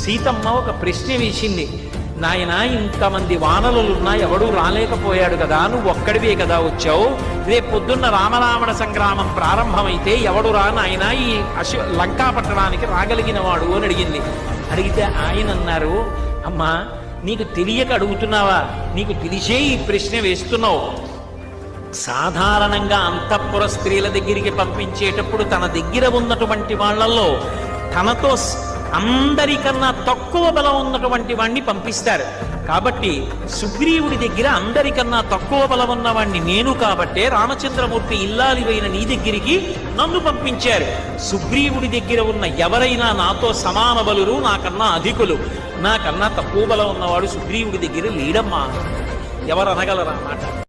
సీతమ్మ ఒక ప్రశ్న వేసింది. నాయన, ఇంతమంది వానరులున్నా ఎవడూ రాలేకపోయాడు కదా, నువ్వు ఒక్కడివే కదా వచ్చావు. రేపు పొద్దున్న రామరావణ సంగ్రామం ప్రారంభమైతే ఎవడు రా నాయన ఈ లంకా పట్టణానికి రాగలిగిన వాడు అని అడిగింది. అడిగితే ఆయన అన్నారు, అమ్మా నీకు తెలియక అడుగుతున్నావా? నీకు తెలిసే ఈ ప్రశ్న వేస్తున్నావు. సాధారణంగా అంతఃపుర స్త్రీల దగ్గరికి పంపించేటప్పుడు తన దగ్గర ఉన్నటువంటి వాళ్ళల్లో తనతో అందరికన్నా తక్కువ బలం ఉన్నటువంటి వాణ్ణి పంపిస్తారు. కాబట్టి సుగ్రీవుడి దగ్గర అందరికన్నా తక్కువ బలం ఉన్నవాణ్ణి నేను కాబట్టే రామచంద్రమూర్తి ఇల్లాలివైన నీ దగ్గరికి నన్ను పంపించారు. సుగ్రీవుడి దగ్గర ఉన్న ఎవరైనా నాతో సమాన బలురు, నాకన్నా అధికులు. నాకన్నా తక్కువ బలం ఉన్నవాడు సుగ్రీవుడి దగ్గర లేడమ్మా. ఎవరు అనగలరా మాట?